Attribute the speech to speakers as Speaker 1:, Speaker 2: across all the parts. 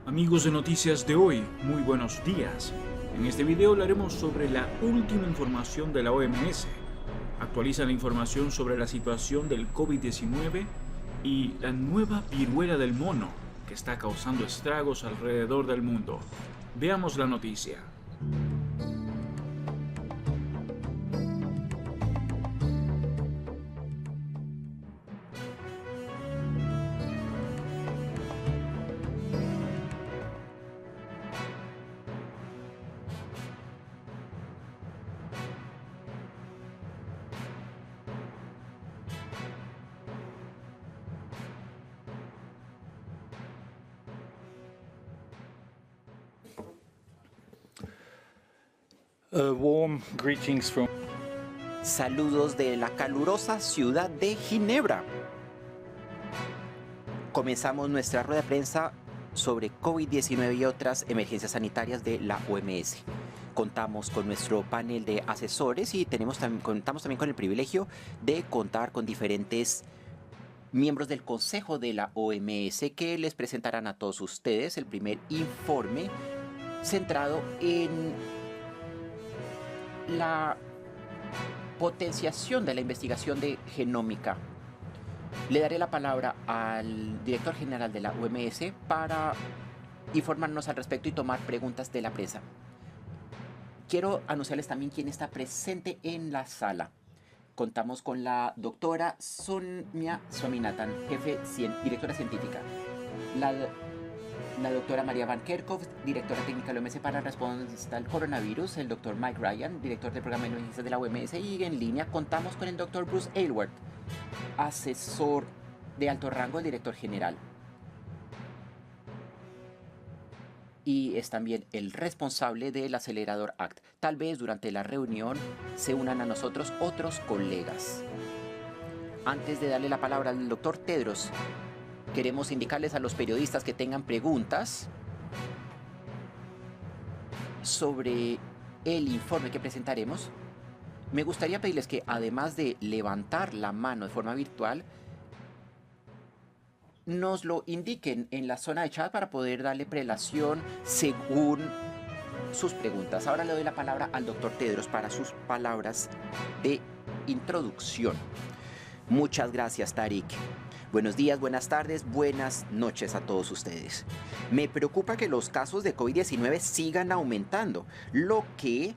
Speaker 1: Amigos de Noticias de hoy, muy buenos días. En este video hablaremos sobre la última información de la OMS. Actualiza la información sobre la situación del COVID-19 y la nueva viruela del mono que está causando estragos alrededor del mundo. Veamos la noticia.
Speaker 2: Warm greetings from
Speaker 3: Saludos de la calurosa ciudad de Ginebra. Comenzamos nuestra rueda de prensa sobre COVID-19 y otras emergencias sanitarias de la OMS. Contamos con nuestro panel de asesores y contamos también con el privilegio de contar con diferentes miembros del Consejo de la OMS que les presentarán a todos ustedes el primer informe centrado en la potenciación de la investigación de genómica. Le daré la palabra al director general de la OMS para informarnos al respecto y tomar preguntas de la prensa. Quiero anunciarles también quién está presente en la sala. Contamos con la doctora Soumya Swaminathan, directora científica. La doctora Maria Van Kerkhove, directora técnica de la OMS para responder al coronavirus, el doctor Mike Ryan, director del programa de emergencias de la OMS, y en línea contamos con el doctor Bruce Aylward, asesor de alto rango, el director general. Y es también el responsable del Acelerador Act. Tal vez durante la reunión se unan a nosotros otros colegas. Antes de darle la palabra al doctor Tedros, queremos indicarles a los periodistas que tengan preguntas sobre el informe que presentaremos. Me gustaría pedirles que, además de levantar la mano de forma virtual, nos lo indiquen en la zona de chat para poder darle prelación según sus preguntas. Ahora le doy la palabra al doctor Tedros para sus palabras de introducción. Muchas gracias, Tariq. Buenos días, buenas tardes, buenas noches a todos ustedes. Me preocupa que los casos de COVID-19 sigan aumentando, lo que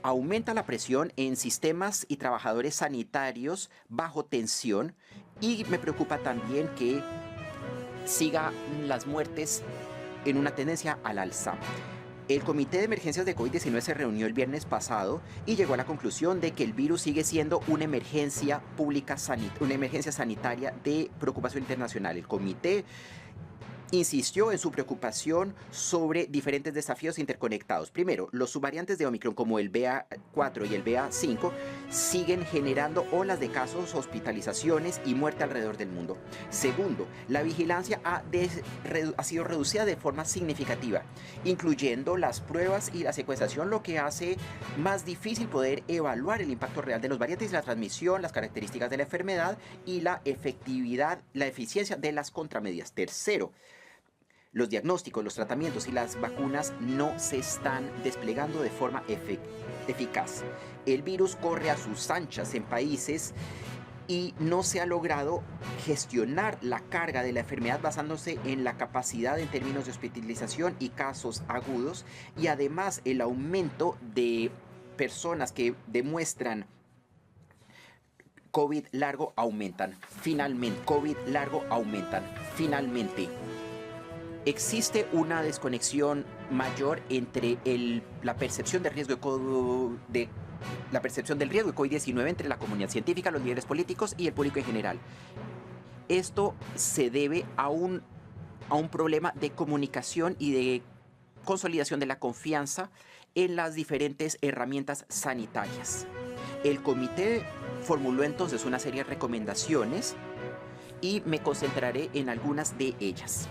Speaker 3: aumenta la presión en sistemas y trabajadores sanitarios bajo tensión, y me preocupa también que sigan las muertes en una tendencia al alza. El Comité de Emergencias de COVID-19 se reunió el viernes pasado y llegó a la conclusión de que el virus sigue siendo una emergencia pública, una emergencia sanitaria de preocupación internacional. El comité insistió en su preocupación sobre diferentes desafíos interconectados. Primero, los subvariantes de Omicron como el BA4 y el BA5 siguen generando olas de casos, hospitalizaciones y muerte alrededor del mundo. Segundo, la vigilancia ha sido reducida de forma significativa, incluyendo las pruebas y la secuenciación, lo que hace más difícil poder evaluar el impacto real de los variantes y la transmisión, las características de la enfermedad y la efectividad, la eficiencia de las contramedidas. Tercero, los diagnósticos, los tratamientos y las vacunas no se están desplegando de forma eficaz. El virus corre a sus anchas en países y no se ha logrado gestionar la carga de la enfermedad basándose en la capacidad en términos de hospitalización y casos agudos, y además el aumento de personas que demuestran COVID largo aumentan. Finalmente, existe una desconexión mayor entre la percepción del riesgo del riesgo de COVID-19 entre la comunidad científica, los líderes políticos y el público en general. Esto se debe a un problema de comunicación y de consolidación de la confianza en las diferentes herramientas sanitarias. El comité formuló entonces una serie de recomendaciones y me concentraré en algunas de ellas.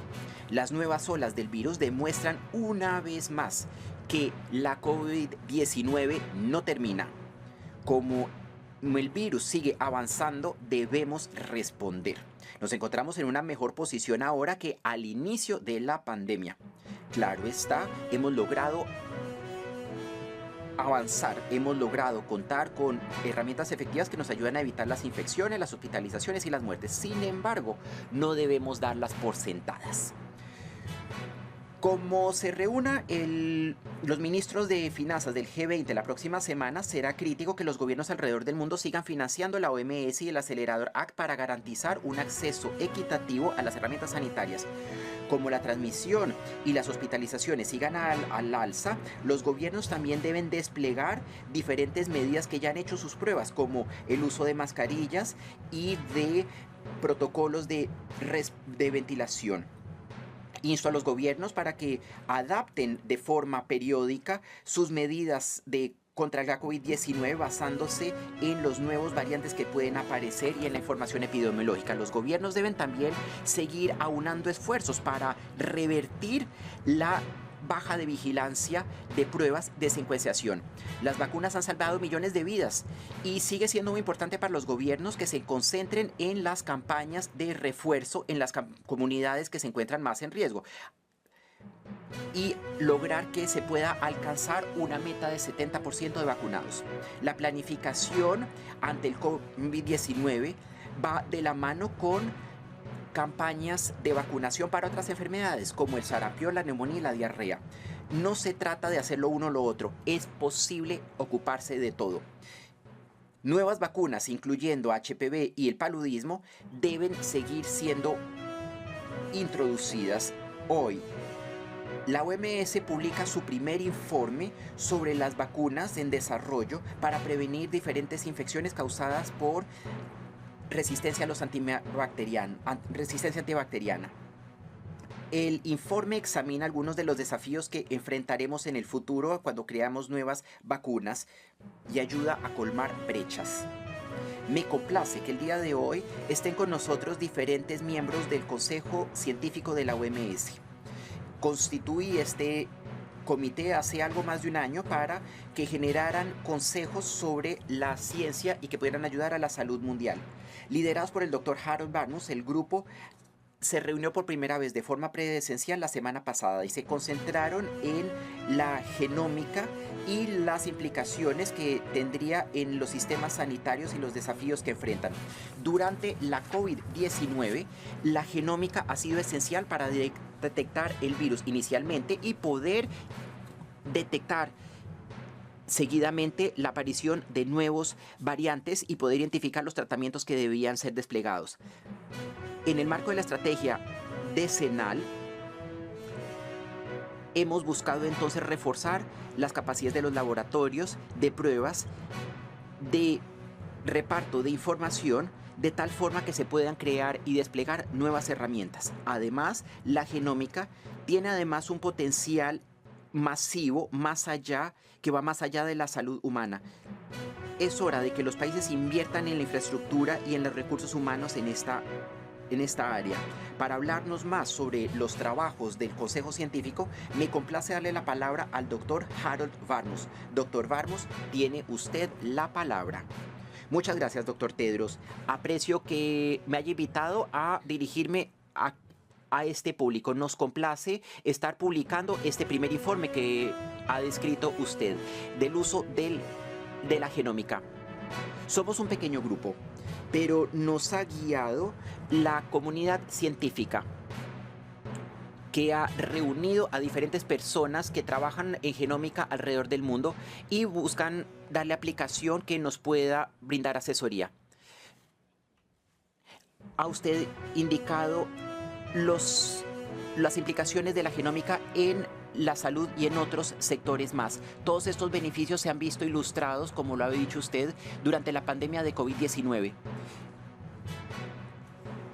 Speaker 3: Las nuevas olas del virus demuestran una vez más que la COVID-19 no termina. Como el virus sigue avanzando, debemos responder. Nos encontramos en una mejor posición ahora que al inicio de la pandemia. Claro está, hemos logrado avanzar, hemos logrado contar con herramientas efectivas que nos ayudan a evitar las infecciones, las hospitalizaciones y las muertes. Sin embargo, no debemos darlas por sentadas. Como se reúna los ministros de finanzas del G20 la próxima semana, será crítico que los gobiernos alrededor del mundo sigan financiando la OMS y el Acelerador Act para garantizar un acceso equitativo a las herramientas sanitarias. Como la transmisión y las hospitalizaciones sigan al alza, los gobiernos también deben desplegar diferentes medidas que ya han hecho sus pruebas, como el uso de mascarillas y de protocolos de ventilación. Insto a los gobiernos para que adapten de forma periódica sus medidas contra la COVID-19 basándose en los nuevos variantes que pueden aparecer y en la información epidemiológica. Los gobiernos deben también seguir aunando esfuerzos para revertir la baja de vigilancia de pruebas de secuenciación. Las vacunas han salvado millones de vidas y sigue siendo muy importante para los gobiernos que se concentren en las campañas de refuerzo en las comunidades que se encuentran más en riesgo y lograr que se pueda alcanzar una meta de 70% de vacunados. La planificación ante el COVID-19 va de la mano con campañas de vacunación para otras enfermedades como el sarampión, la neumonía y la diarrea. No se trata de hacerlo uno o lo otro, es posible ocuparse de todo. Nuevas vacunas, incluyendo HPV y el paludismo, deben seguir siendo introducidas hoy. La OMS publica su primer informe sobre las vacunas en desarrollo para prevenir diferentes infecciones causadas por resistencia antibacteriana. El informe examina algunos de los desafíos que enfrentaremos en el futuro cuando creamos nuevas vacunas y ayuda a colmar brechas. Me complace que el día de hoy estén con nosotros diferentes miembros del Consejo Científico de la OMS. Constituí este comité hace algo más de un año para que generaran consejos sobre la ciencia y que pudieran ayudar a la salud mundial. Liderados por el Dr. Harold Varmus, el grupo se reunió por primera vez de forma presencial la semana pasada y se concentraron en la genómica y las implicaciones que tendría en los sistemas sanitarios y los desafíos que enfrentan. Durante la COVID-19, la genómica ha sido esencial para detectar el virus inicialmente y poder detectar seguidamente la aparición de nuevos variantes y poder identificar los tratamientos que debían ser desplegados. En el marco de la estrategia decenal, hemos buscado entonces reforzar las capacidades de los laboratorios de pruebas, de reparto de información, de tal forma que se puedan crear y desplegar nuevas herramientas. Además, la genómica tiene además un potencial masivo que va más allá de la salud humana. Es hora de que los países inviertan en la infraestructura y en los recursos humanos en esta área. Para hablarnos más sobre los trabajos del Consejo Científico, me complace darle la palabra al Dr. Harold Varmus. Dr. Varmus, tiene usted la palabra. Muchas gracias, Dr. Tedros. Aprecio que me haya invitado a dirigirme a este público. Nos complace estar publicando este primer informe que ha descrito usted del uso de la genómica. Somos un pequeño grupo, pero nos ha guiado la comunidad científica que ha reunido a diferentes personas que trabajan en genómica alrededor del mundo y buscan darle aplicación que nos pueda brindar asesoría. Ha usted indicado las implicaciones de la genómica en la salud y en otros sectores más. Todos estos beneficios se han visto ilustrados, como lo ha dicho usted, durante la pandemia de COVID-19.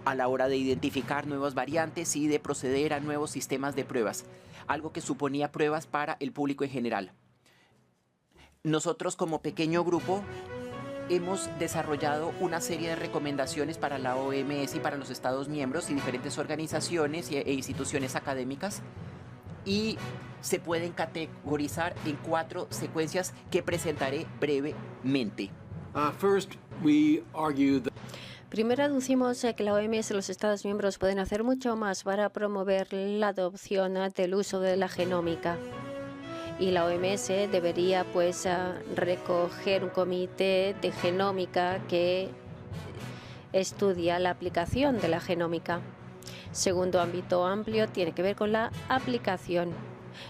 Speaker 3: A la hora de identificar nuevas variantes y de proceder a nuevos sistemas de pruebas, algo que suponía pruebas para el público en general. Nosotros como pequeño grupo hemos desarrollado una serie de recomendaciones para la OMS y para los Estados miembros y diferentes organizaciones e instituciones académicas, y se pueden categorizar en 4 secuencias que presentaré brevemente.
Speaker 2: Primero aducimos que la OMS y los Estados miembros pueden hacer mucho más para promover la adopción del uso de la genómica. Y la OMS debería recoger un comité de genómica que estudia la aplicación de la genómica. Segundo ámbito amplio tiene que ver con la aplicación.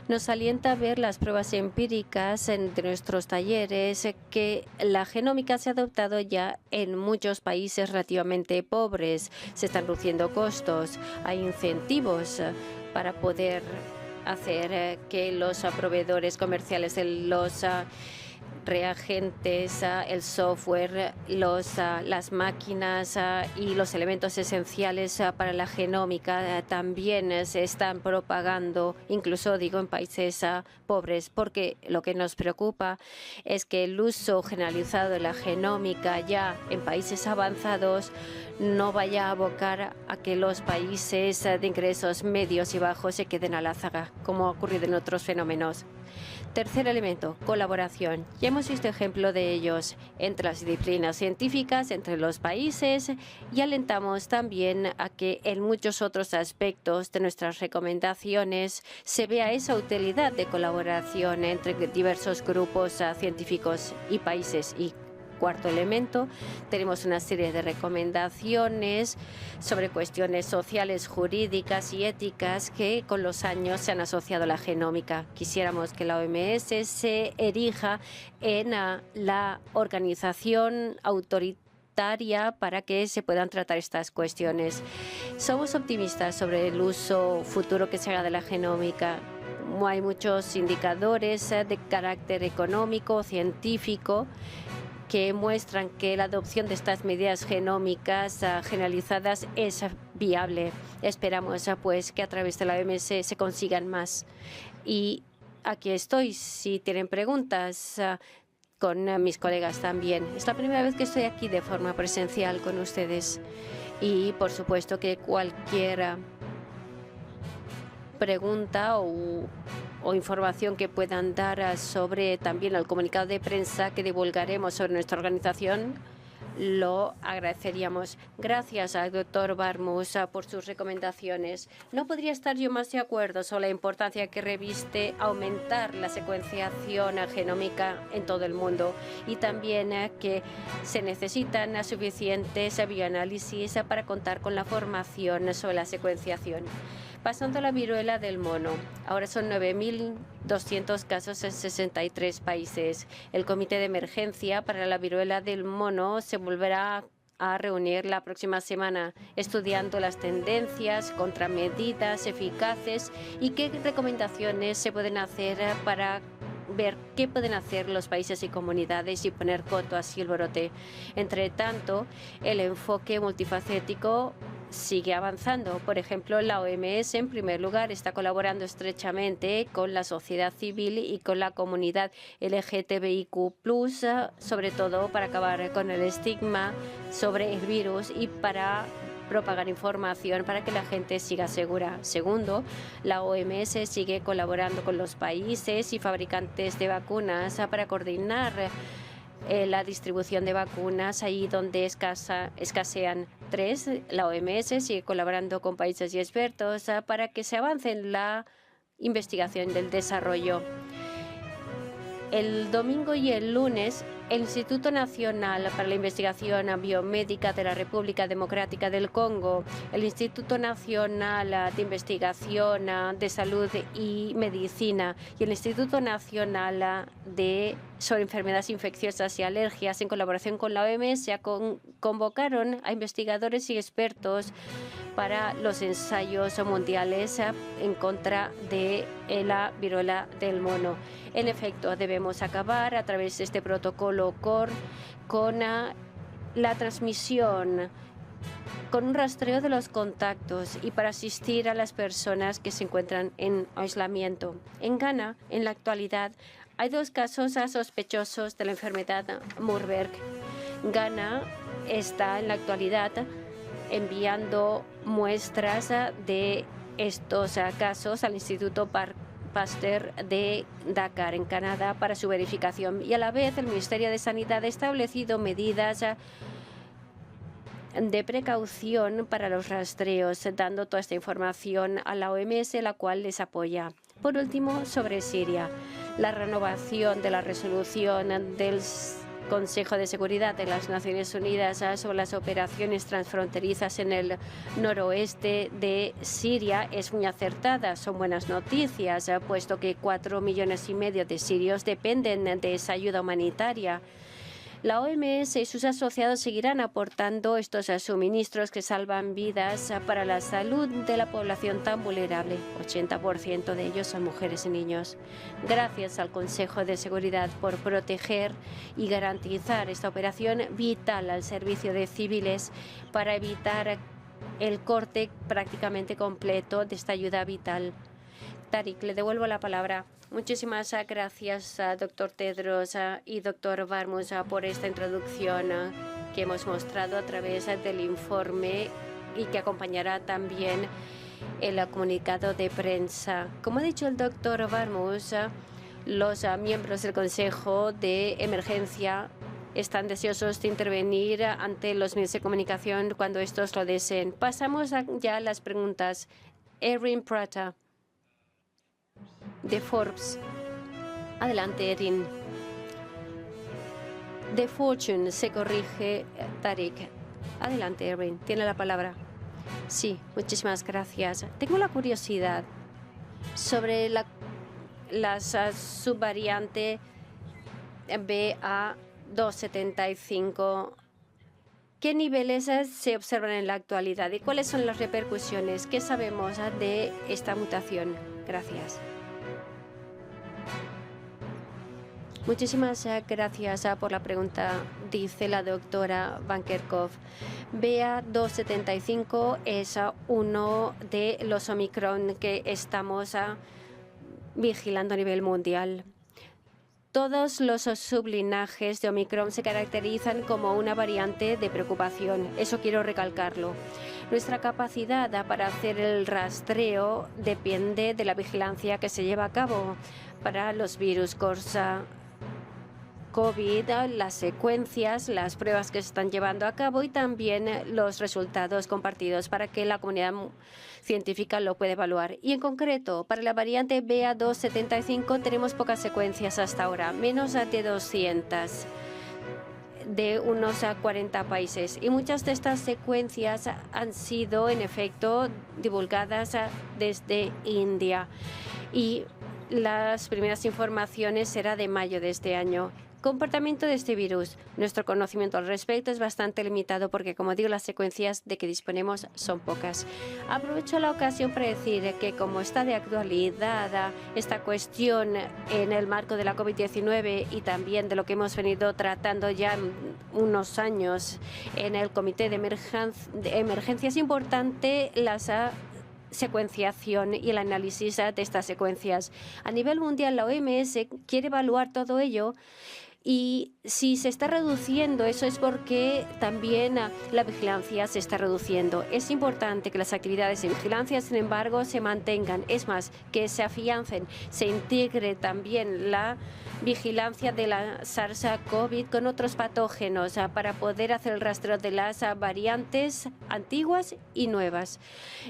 Speaker 2: Nos alienta ver las pruebas empíricas de nuestros talleres que la genómica se ha adoptado ya en muchos países relativamente pobres. Se están reduciendo costos, hay incentivos para poder hacer que los proveedores comerciales de los reagentes, el software, las máquinas y los elementos esenciales para la genómica también se están propagando, incluso digo en países pobres, porque lo que nos preocupa es que el uso generalizado de la genómica ya en países avanzados no vaya a abocar a que los países de ingresos medios y bajos se queden a la zaga, como ha ocurrido en otros fenómenos. Tercer elemento, colaboración. Ya hemos visto ejemplo de ellos entre las disciplinas científicas, entre los países, y alentamos también a que en muchos otros aspectos de nuestras recomendaciones se vea esa utilidad de colaboración entre diversos grupos científicos y países. Y cuarto elemento, tenemos una serie de recomendaciones sobre cuestiones sociales, jurídicas y éticas que con los años se han asociado a la genómica. Quisiéramos que la OMS se erija en la organización autoritaria para que se puedan tratar estas cuestiones. Somos optimistas sobre el uso futuro que se haga de la genómica. Hay muchos indicadores de carácter económico, científico, que muestran que la adopción de estas medidas genómicas generalizadas es viable. Esperamos que a través de la OMS se consigan más. Y aquí estoy, si tienen preguntas, con mis colegas también. Es la primera vez que estoy aquí de forma presencial con ustedes. Y por supuesto que cualquier pregunta o información que puedan dar sobre también el comunicado de prensa que divulgaremos sobre nuestra organización, lo agradeceríamos. Gracias al doctor Barmus por sus recomendaciones. No podría estar yo más de acuerdo sobre la importancia que reviste aumentar la secuenciación genómica en todo el mundo y también que se necesitan suficientes bioanálisis para contar con la formación sobre la secuenciación. Pasando a la viruela del mono, ahora son 9.200 casos en 63 países. El Comité de Emergencia para la Viruela del Mono se volverá a reunir la próxima semana, estudiando las tendencias, contramedidas eficaces y qué recomendaciones se pueden hacer para ver qué pueden hacer los países y comunidades y poner coto así el brote. Entre tanto, el enfoque multifacético sigue avanzando. Por ejemplo, la OMS, en primer lugar, está colaborando estrechamente con la sociedad civil y con la comunidad LGTBIQ+, sobre todo para acabar con el estigma sobre el virus y para propagar información para que la gente siga segura. Segundo, la OMS sigue colaborando con los países y fabricantes de vacunas para coordinar la distribución de vacunas ahí donde escasean. Tres, la OMS sigue colaborando con países y expertos para que se avance en la investigación del desarrollo. El domingo y el lunes, el Instituto Nacional para la Investigación Biomédica de la República Democrática del Congo, el Instituto Nacional de Investigación de Salud y Medicina y el Instituto Nacional sobre Enfermedades Infecciosas y Alergias, en colaboración con la OMS, convocaron a investigadores y expertos para los ensayos mundiales en contra de la viruela del mono. En efecto, debemos acabar a través de este protocolo COR con la transmisión, con un rastreo de los contactos y para asistir a las personas que se encuentran en aislamiento. En Ghana, en la actualidad, hay 2 casos sospechosos de la enfermedad Marburg. Ghana está en la actualidad enviando muestras de estos casos al Instituto Pasteur de Dakar, en Canadá, para su verificación. Y a la vez, el Ministerio de Sanidad ha establecido medidas de precaución para los rastreos, dando toda esta información a la OMS, la cual les apoya. Por último, sobre Siria, la renovación de la resolución del Consejo de Seguridad de las Naciones Unidas sobre las operaciones transfronterizas en el noroeste de Siria es muy acertada. Son buenas noticias, puesto que 4,5 millones de sirios dependen de esa ayuda humanitaria. La OMS y sus asociados seguirán aportando estos suministros que salvan vidas para la salud de la población tan vulnerable. 80% de ellos son mujeres y niños. Gracias al Consejo de Seguridad por proteger y garantizar esta operación vital al servicio de civiles para evitar el corte prácticamente completo de esta ayuda vital. Tariq, le devuelvo la palabra. Muchísimas gracias, doctor Tedros y doctor Varmus, por esta introducción que hemos mostrado a través del informe y que acompañará también el comunicado de prensa. Como ha dicho el doctor Varmus, los miembros del Consejo de Emergencia están deseosos de intervenir ante los medios de comunicación cuando estos lo deseen. Pasamos ya a las preguntas. Erin Prata, de Forbes. Adelante, Erin. De Fortune, se corrige Tariq. Adelante, Erin. Tiene la palabra. Sí, muchísimas gracias. Tengo la curiosidad sobre la subvariante BA275. ¿Qué niveles se observan en la actualidad y cuáles son las repercusiones? ¿Qué sabemos de esta mutación? Gracias. Muchísimas gracias por la pregunta, dice la doctora Van Kerkhove. BA275 es uno de los Omicron que estamos vigilando a nivel mundial. Todos los sublinajes de Omicron se caracterizan como una variante de preocupación. Eso quiero recalcarlo. Nuestra capacidad para hacer el rastreo depende de la vigilancia que se lleva a cabo para los virus COVID, las secuencias, las pruebas que se están llevando a cabo y también los resultados compartidos para que la comunidad científica lo pueda evaluar. Y en concreto, para la variante BA275 tenemos pocas secuencias hasta ahora, menos de 200 de unos 40 países. Y muchas de estas secuencias han sido, en efecto, divulgadas desde India. Y las primeras informaciones será de mayo de este año. Comportamiento de este virus. Nuestro conocimiento al respecto es bastante limitado porque, como digo, las secuencias de que disponemos son pocas. Aprovecho la ocasión para decir que, como está de actualidad esta cuestión en el marco de la COVID-19 y también de lo que hemos venido tratando ya unos años en el Comité de Emergencia, es importante las secuenciación y el análisis de estas secuencias. A nivel mundial, la OMS quiere evaluar todo ello. Y si se está reduciendo, eso es porque también la vigilancia se está reduciendo. Es importante que las actividades de vigilancia, sin embargo, se mantengan. Es más, que se afiancen, se integre también la vigilancia de la SARS-CoV con otros patógenos para poder hacer el rastreo de las variantes antiguas y nuevas.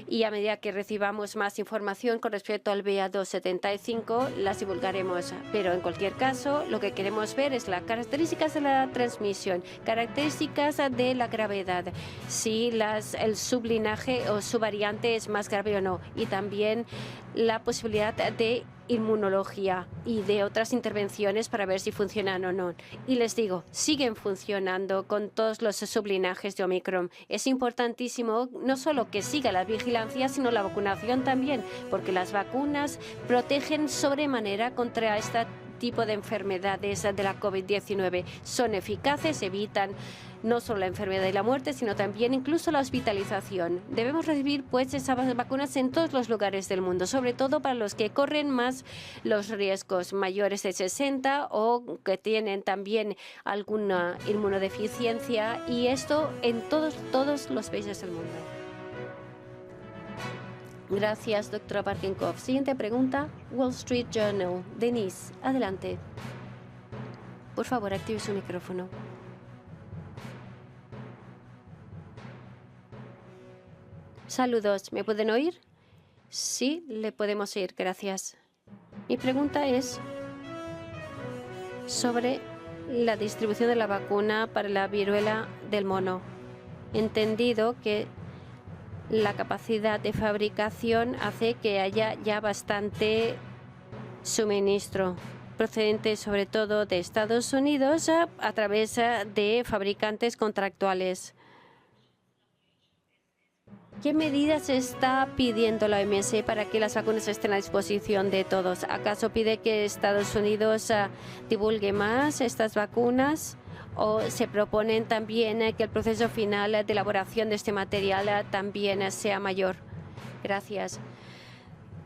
Speaker 2: Y a medida que recibamos más información con respecto al BA275, las divulgaremos. Pero en cualquier caso, lo que queremos ver es las características de la transmisión, características de la gravedad, si el sublinaje o subvariante es más grave o no, y también la posibilidad de inmunología y de otras intervenciones para ver si funcionan o no. Y les digo, siguen funcionando con todos los sublinajes de Omicron. Es importantísimo no solo que siga la vigilancia, sino la vacunación también, porque las vacunas protegen sobremanera contra este tipo de enfermedades de la COVID-19. Son eficaces, evitan no solo la enfermedad y la muerte, sino también incluso la hospitalización. Debemos recibir pues esas vacunas en todos los lugares del mundo, sobre todo para los que corren más los riesgos, mayores de 60 o que tienen también alguna inmunodeficiencia, y esto en todos los países del mundo. Gracias, doctora Parkenkov. Siguiente pregunta, Wall Street Journal. Denise, adelante. Por favor, active su micrófono. Saludos, ¿me pueden oír? Sí, le podemos oír, gracias. Mi pregunta es sobre la distribución de la vacuna para la viruela del mono. Entendido que la capacidad de fabricación hace que haya ya bastante suministro, procedente sobre todo de Estados Unidos a través de fabricantes contractuales. ¿Qué medidas está pidiendo la OMS para que las vacunas estén a disposición de todos? ¿Acaso pide que Estados Unidos divulgue más estas vacunas? ¿O se proponen también que el proceso final de elaboración de este material también sea mayor? Gracias.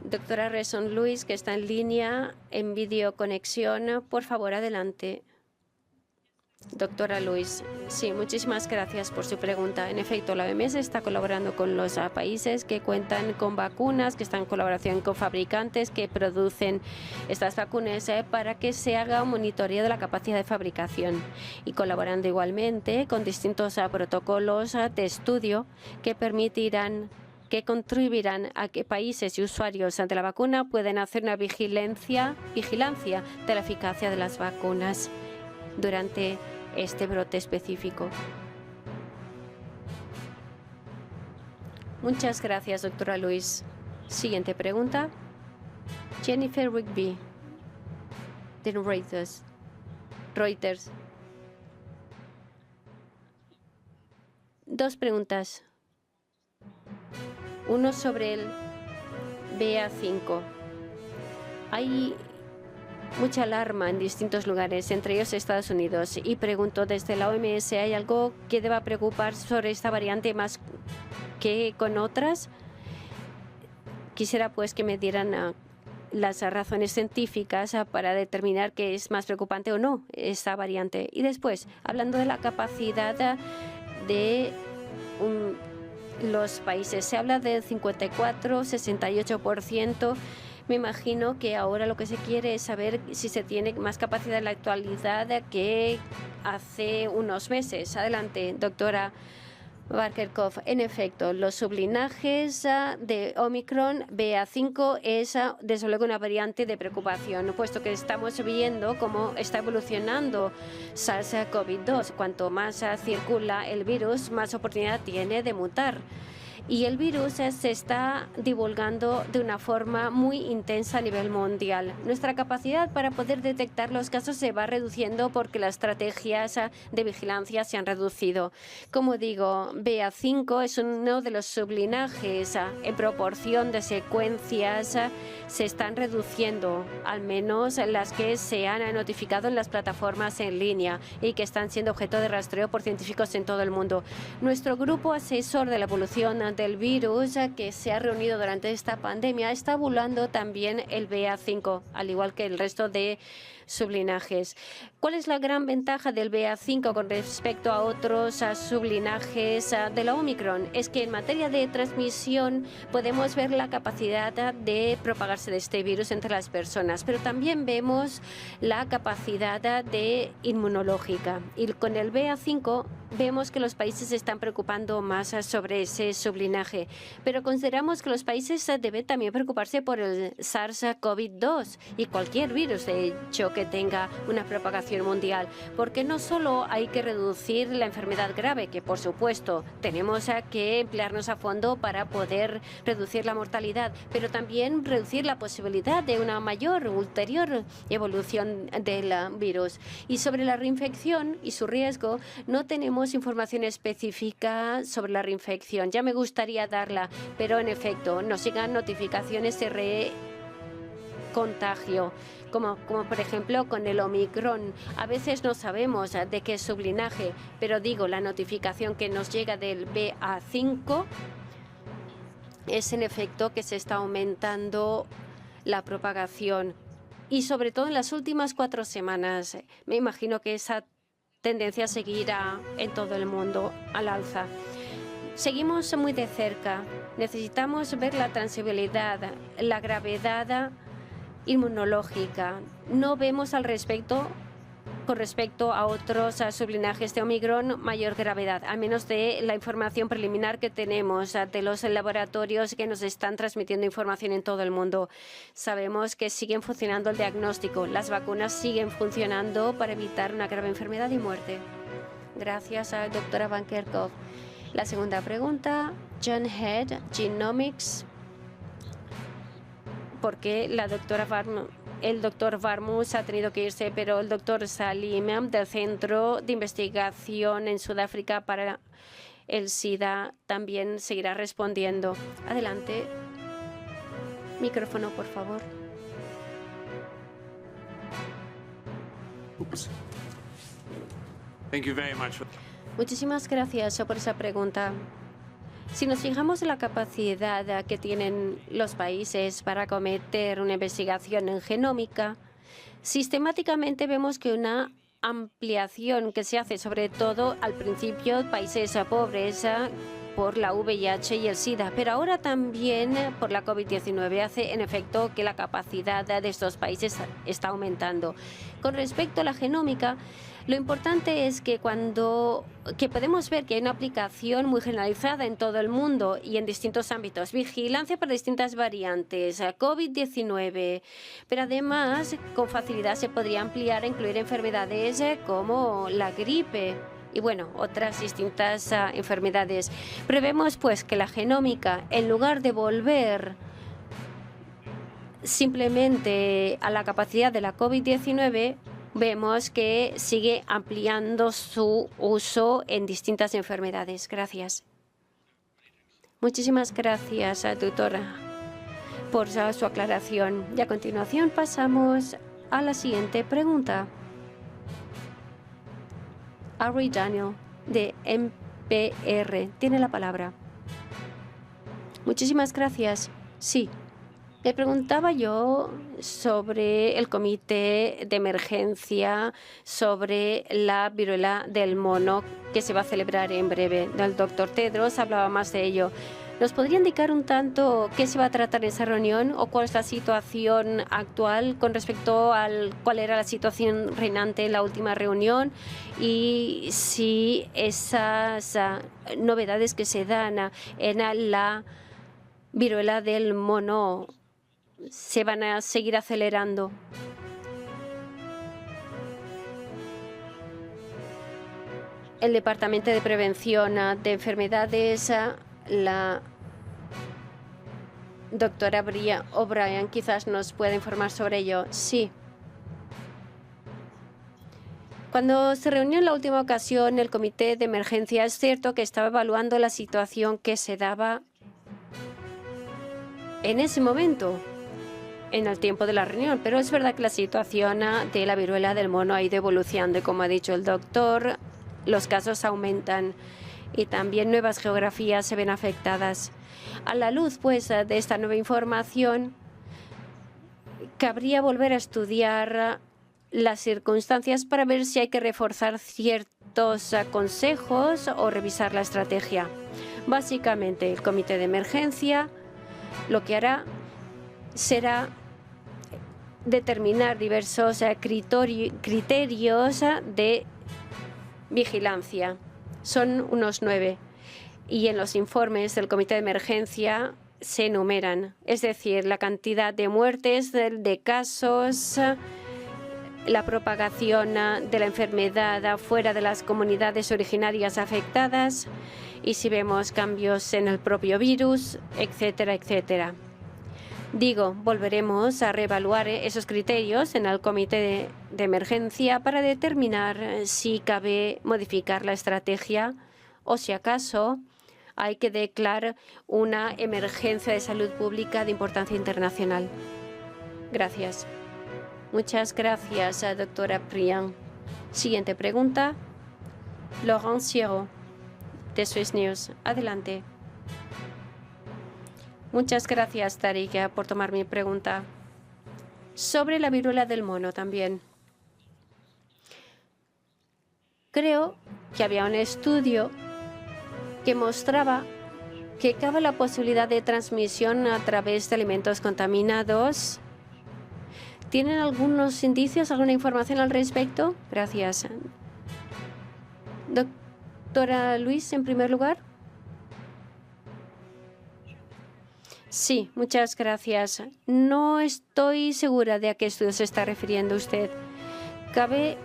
Speaker 2: Doctora Reson Luis, que está en línea en videoconexión, por favor, adelante. Doctora Luis, sí, muchísimas gracias por su pregunta. En efecto, la OMS está colaborando con los países que cuentan con vacunas, que están en colaboración con fabricantes que producen estas vacunas para que se haga un monitoreo de la capacidad de fabricación y colaborando igualmente con distintos protocolos de estudio que permitirán que contribuirán a que países y usuarios de la vacuna puedan hacer una vigilancia de la eficacia de las vacunas durante este brote específico. Muchas gracias, doctora Luis. Siguiente pregunta. Jennifer Rigby, de Reuters. Dos preguntas. Uno sobre el BA5. Hay mucha alarma en distintos lugares, entre ellos Estados Unidos. Y pregunto, desde la OMS, ¿hay algo que deba preocupar sobre esta variante más que con otras? Quisiera pues que me dieran las razones científicas para determinar qué es más preocupante o no esta variante. Y después, hablando de la capacidad de los países, se habla del 54, 68%. Me imagino que ahora lo que se quiere es saber si se tiene más capacidad en la actualidad que hace unos meses. Adelante, doctora Barkerkopf. En efecto, los sublinajes de Omicron BA5 es desde luego una variante de preocupación, puesto que estamos viendo cómo está evolucionando SARS-CoV-2. Cuanto más circula el virus, más oportunidad tiene de mutar. Y el virus se está divulgando de una forma muy intensa a nivel mundial. Nuestra capacidad para poder detectar los casos se va reduciendo porque las estrategias de vigilancia se han reducido. Como digo, BA5 es uno de los sublinajes en proporción de secuencias se están reduciendo, al menos las que se han notificado en las plataformas en línea y que están siendo objeto de rastreo por científicos en todo el mundo. Nuestro grupo asesor de la evolución del virus que se ha reunido durante esta pandemia está evaluando también el BA5, al igual que el resto de sublinajes. ¿Cuál es la gran ventaja del BA5 con respecto a otros sublinajes de la Omicron? Es que en materia de transmisión podemos ver la capacidad de propagarse de este virus entre las personas, pero también vemos la capacidad de inmunológica. Y con el BA5 vemos que los países se están preocupando más sobre ese sublinaje, pero consideramos que los países deben también preocuparse por el SARS-CoV-2 y cualquier virus, de hecho, que tenga una propagación mundial, porque no solo hay que reducir la enfermedad grave, que por supuesto tenemos que emplearnos a fondo para poder reducir la mortalidad, pero también reducir la posibilidad de una mayor ulterior evolución del virus. Y sobre la reinfección y su riesgo, no tenemos información específica sobre la reinfección. Ya me gustaría darla, pero en efecto nos llegan notificaciones de contagio, como por ejemplo con el Omicron. A veces no sabemos de qué sublinaje, pero digo, la notificación que nos llega del BA5 es en efecto que se está aumentando la propagación. Y sobre todo en las últimas 4 semanas, me imagino que esa tendencia seguirá en todo el mundo al alza. Seguimos muy de cerca. Necesitamos ver la transmisibilidad, la gravedad inmunológica. No vemos al respecto con respecto a otros sublinajes de Omicron, mayor gravedad, al menos de la información preliminar que tenemos de los laboratorios que nos están transmitiendo información en todo el mundo. Sabemos que siguen funcionando el diagnóstico, las vacunas siguen funcionando para evitar una grave enfermedad y muerte. Gracias a la doctora Van Kerkhove. La segunda pregunta, John Head, Genomics. ¿Por qué el doctor Varmus ha tenido que irse, pero el doctor Salim del Centro de Investigación en Sudáfrica para el SIDA también seguirá respondiendo? Adelante. Micrófono, por favor.
Speaker 4: Thank you very much.
Speaker 2: Muchísimas gracias por esa pregunta. Si nos fijamos en la capacidad que tienen los países para acometer una investigación en genómica, sistemáticamente vemos que una ampliación que se hace sobre todo al principio países pobres por la VIH y el SIDA, pero ahora también por la COVID-19 hace en efecto que la capacidad de estos países está aumentando. Con respecto a la genómica, lo importante es que podemos ver que hay una aplicación muy generalizada en todo el mundo y en distintos ámbitos. Vigilancia para distintas variantes, COVID-19, pero además con facilidad se podría ampliar a incluir enfermedades como la gripe y bueno, otras distintas enfermedades. Prevemos pues que la genómica, en lugar de volver simplemente a la capacidad de la COVID-19, vemos que sigue ampliando su uso en distintas enfermedades. Gracias. Muchísimas gracias, doctora, por su aclaración. Y a continuación pasamos a la siguiente pregunta. Ari Daniel, de MPR, tiene la palabra. Muchísimas gracias. Sí. Le preguntaba yo sobre el comité de emergencia, sobre la viruela del mono que se va a celebrar en breve. El doctor Tedros hablaba más de ello. ¿Nos podría indicar un tanto qué se va a tratar en esa reunión o cuál es la situación actual con respecto a cuál era la situación reinante en la última reunión y si esas novedades que se dan en la viruela del mono se van a seguir acelerando? El Departamento de Prevención de Enfermedades, la doctora O'Brien quizás nos pueda informar sobre ello. Sí. Cuando se reunió en la última ocasión el comité de emergencia, es cierto que estaba evaluando la situación que se daba en ese momento, en el tiempo de la reunión, pero es verdad que la situación de la viruela del mono ha ido evolucionando y, como ha dicho el doctor, los casos aumentan y también nuevas geografías se ven afectadas. A la luz, pues, de esta nueva información, cabría volver a estudiar las circunstancias para ver si hay que reforzar ciertos consejos o revisar la estrategia. Básicamente, el comité de emergencia lo que hará será determinar diversos criterios de vigilancia. Son unos 9 y en los informes del comité de emergencia se enumeran, es decir, la cantidad de muertes, de casos, la propagación de la enfermedad fuera de las comunidades originarias afectadas y si vemos cambios en el propio virus, etcétera, etcétera. Digo, volveremos a reevaluar esos criterios en el comité de emergencia para determinar si cabe modificar la estrategia o si acaso hay que declarar una emergencia de salud pública de importancia internacional. Gracias. Muchas gracias, doctora Prian. Siguiente pregunta. Laurent Sierra, de Swiss News. Adelante. Muchas gracias, Tariq, por tomar mi pregunta. Sobre la viruela del mono también. Creo que había un estudio que mostraba que cabe la posibilidad de transmisión a través de alimentos contaminados, ¿Tienen algunos indicios, alguna información al respecto? Gracias. Doctora Luis, en primer lugar. Sí, muchas gracias. No estoy segura de a qué estudio se está refiriendo usted. Cabe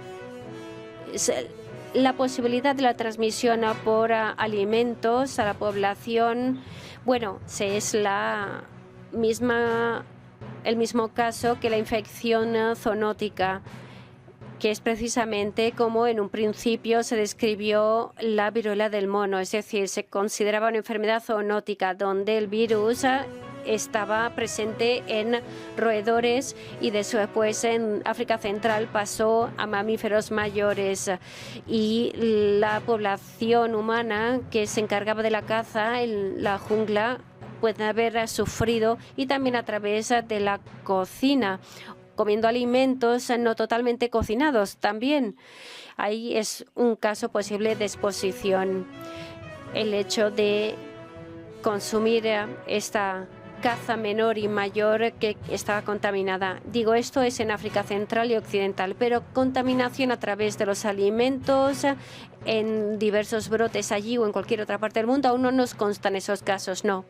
Speaker 2: la posibilidad de la transmisión por alimentos a la población. Bueno, es el mismo caso que la infección zoonótica, que es precisamente como en un principio se describió la viruela del mono, es decir, se consideraba una enfermedad zoonótica donde el virus estaba presente en roedores y después en África Central pasó a mamíferos mayores, y la población humana que se encargaba de la caza en la jungla puede haber sufrido, y también a través de la cocina, comiendo alimentos no totalmente cocinados también. Ahí es un caso posible de exposición. El hecho de consumir esta caza menor y mayor que estaba contaminada. Digo, esto es en África Central y Occidental, pero contaminación a través de los alimentos en diversos brotes allí o en cualquier otra parte del mundo, aún no nos constan esos casos, no.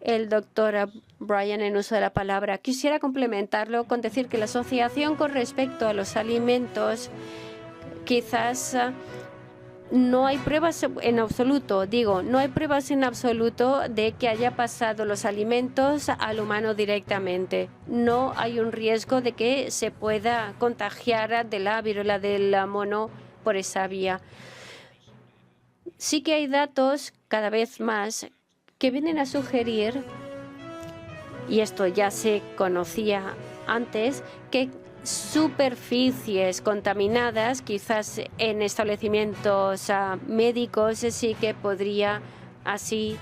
Speaker 2: El doctor Bryan, en uso de la palabra. Quisiera complementarlo con decir que la asociación con respecto a los alimentos, quizás no hay pruebas en absoluto, no hay pruebas en absoluto de que haya pasado los alimentos al humano directamente. No hay un riesgo de que se pueda contagiar de la viruela del mono por esa vía. Sí que hay datos cada vez más que vienen a sugerir, y esto ya se conocía antes, que superficies contaminadas, quizás en establecimientos médicos, sí que podría así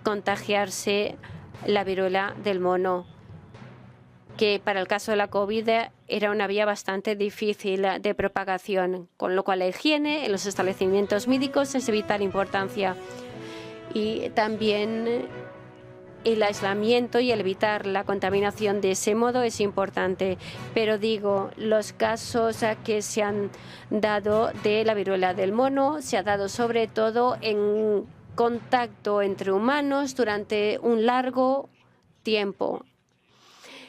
Speaker 2: contagiarse la viruela del mono, que para el caso de la COVID era una vía bastante difícil de propagación, con lo cual la higiene en los establecimientos médicos es de vital importancia. Y también el aislamiento y el evitar la contaminación de ese modo es importante. Pero digo, los casos que se han dado de la viruela del mono se ha dado sobre todo en contacto entre humanos durante un largo tiempo.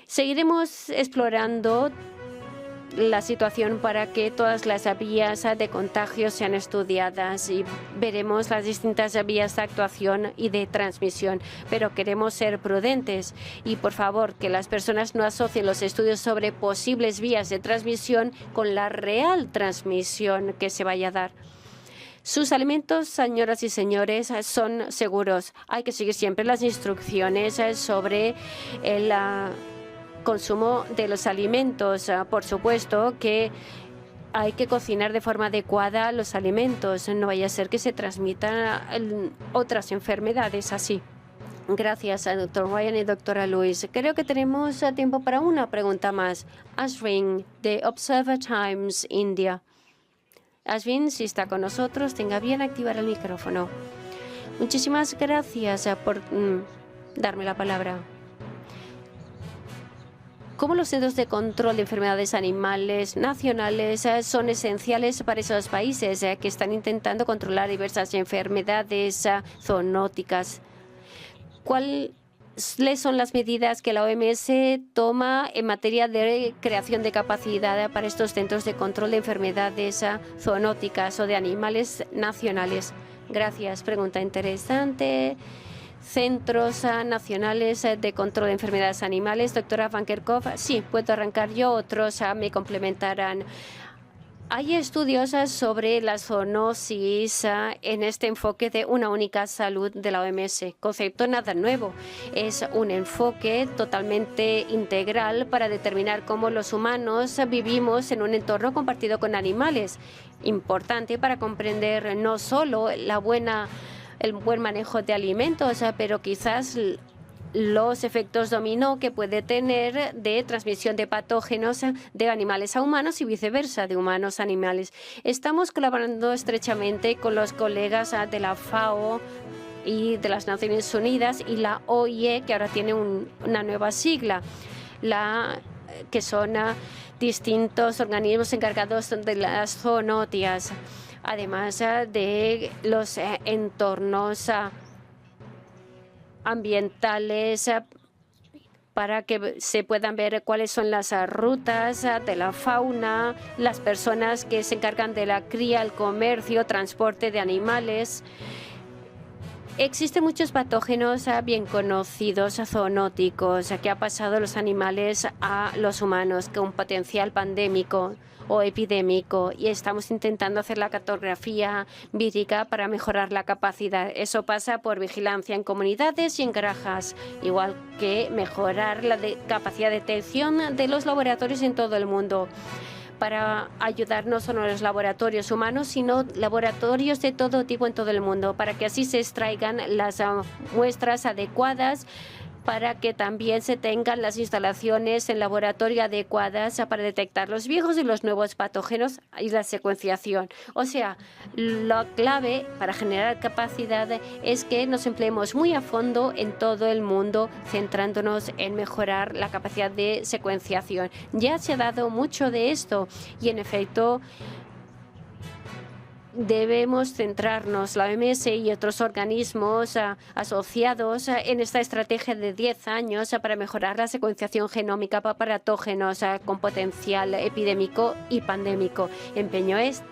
Speaker 2: Seguiremos explorando la situación para que todas las vías de contagio sean estudiadas y veremos las distintas vías de actuación y de transmisión. Pero queremos ser prudentes y, por favor, que las personas no asocien los estudios sobre posibles vías de transmisión con la real transmisión que se vaya a dar. Sus alimentos, señoras y señores, son seguros. Hay que seguir siempre las instrucciones sobre el consumo de los alimentos. Por supuesto que hay que cocinar de forma adecuada los alimentos. No vaya a ser que se transmitan otras enfermedades así. Gracias a Dr. Ryan y doctora Luis. Creo que tenemos tiempo para una pregunta más. Ashwin, de Observer Times, India. Ashwin, si está con nosotros, tenga bien activar el micrófono. Muchísimas gracias por darme la palabra. ¿Cómo los centros de control de enfermedades animales nacionales son esenciales para esos países que están intentando controlar diversas enfermedades zoonóticas? ¿Cuáles son las medidas que la OMS toma en materia de creación de capacidad para estos centros de control de enfermedades zoonóticas o de animales nacionales? Gracias. Pregunta interesante. Centros nacionales de control de enfermedades animales. Doctora Van Kerkhove, sí, puedo arrancar yo, otros me complementarán. Hay estudios sobre la zoonosis en este enfoque de una única salud de la OMS. Concepto nada nuevo. Es un enfoque totalmente integral para determinar cómo los humanos vivimos en un entorno compartido con animales. Importante para comprender no solo el buen manejo de alimentos, pero quizás los efectos dominó que puede tener de transmisión de patógenos de animales a humanos y viceversa, de humanos a animales. Estamos colaborando estrechamente con los colegas de la FAO y de las Naciones Unidas y la OIE, que ahora tiene una nueva sigla. La que son distintos organismos encargados de las zoonotias, además de los entornos ambientales, para que se puedan ver cuáles son las rutas de la fauna, las personas que se encargan de la cría, el comercio, transporte de animales. Existen muchos patógenos bien conocidos, zoonóticos, que ha pasado de los animales a los humanos, con potencial pandémico o epidémico, y estamos intentando hacer la cartografía vírica para mejorar la capacidad. Eso pasa por vigilancia en comunidades y en granjas, igual que mejorar la capacidad de detección de los laboratorios en todo el mundo, para ayudar no solo a los laboratorios humanos, sino laboratorios de todo tipo en todo el mundo, para que así se extraigan las muestras adecuadas, para que también se tengan las instalaciones en laboratorio adecuadas para detectar los viejos y los nuevos patógenos y la secuenciación. O sea, la clave para generar capacidad es que nos empleemos muy a fondo en todo el mundo, centrándonos en mejorar la capacidad de secuenciación. Ya se ha dado mucho de esto y, en efecto, debemos centrarnos, la OMS y otros organismos asociados, en esta estrategia de 10 años para mejorar la secuenciación genómica para patógenos con potencial epidémico y pandémico. Empeño esto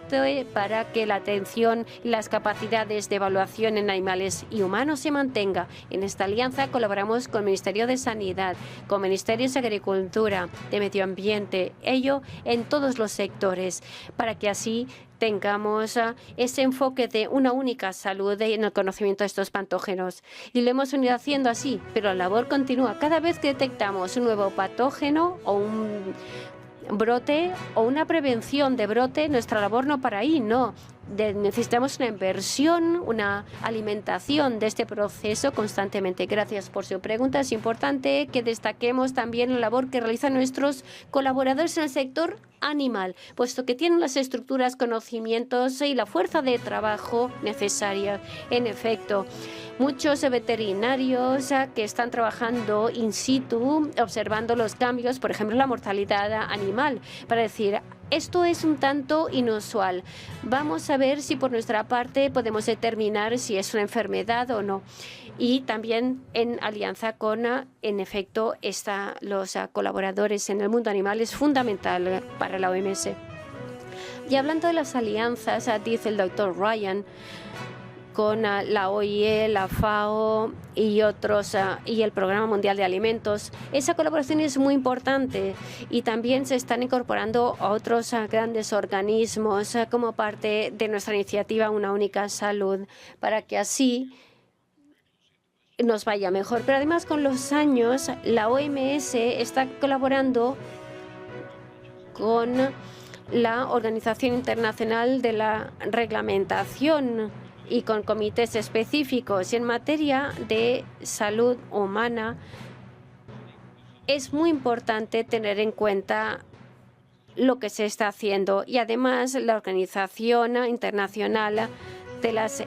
Speaker 2: para que la atención y las capacidades de evaluación en animales y humanos se mantenga. En esta alianza colaboramos con el Ministerio de Sanidad, con Ministerios de Agricultura, de Medio Ambiente, ello en todos los sectores, para que así tengamos ese enfoque de una única salud en el conocimiento de estos patógenos. Y lo hemos venido haciendo así, pero la labor continúa. Cada vez que detectamos un nuevo patógeno o un brote o una prevención de brote, nuestra labor no para ahí, no. Necesitamos una inversión, una alimentación de este proceso constantemente. Gracias por su pregunta. Es importante que destaquemos también la labor que realizan nuestros colaboradores en el sector animal, puesto que tienen las estructuras, conocimientos y la fuerza de trabajo necesaria. En efecto, muchos veterinarios que están trabajando in situ, observando los cambios, por ejemplo, la mortalidad animal, para decir: esto es un tanto inusual. Vamos a ver si por nuestra parte podemos determinar si es una enfermedad o no. Y también en alianza con, en efecto, los colaboradores en el mundo animal es fundamental para la OMS. Y hablando de las alianzas, dice el doctor Ryan, con la OIE, la FAO y otros, y el Programa Mundial de Alimentos. Esa colaboración es muy importante y también se están incorporando otros grandes organismos como parte de nuestra iniciativa Una Única Salud, para que así nos vaya mejor. Pero además, con los años, la OMS está colaborando con la Organización Internacional de la Reglamentación y con comités específicos. Y en materia de salud humana es muy importante tener en cuenta lo que se está haciendo, y además la Organización Internacional de las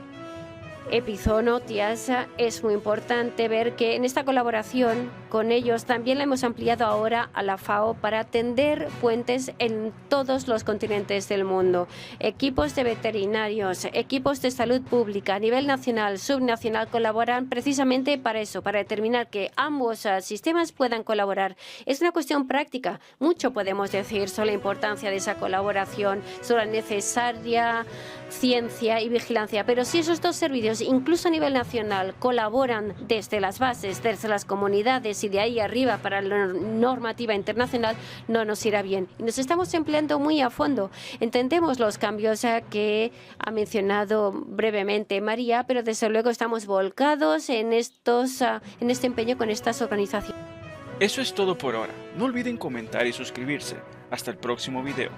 Speaker 2: Epizoonotias, es muy importante ver que en esta colaboración con ellos también la hemos ampliado ahora a la FAO para tender puentes en todos los continentes del mundo. Equipos de veterinarios, equipos de salud pública a nivel nacional, subnacional, colaboran precisamente para eso, para determinar que ambos sistemas puedan colaborar. Es una cuestión práctica. Mucho podemos decir sobre la importancia de esa colaboración, sobre la necesaria ciencia y vigilancia, pero si esos dos servicios, incluso a nivel nacional, colaboran desde las bases, desde las comunidades y de ahí arriba para la normativa internacional, no nos irá bien. Y nos estamos empleando muy a fondo. Entendemos los cambios que ha mencionado brevemente María, pero desde luego estamos volcados en este empeño con estas organizaciones.
Speaker 1: Eso es todo por ahora. No olviden comentar y suscribirse. Hasta el próximo video.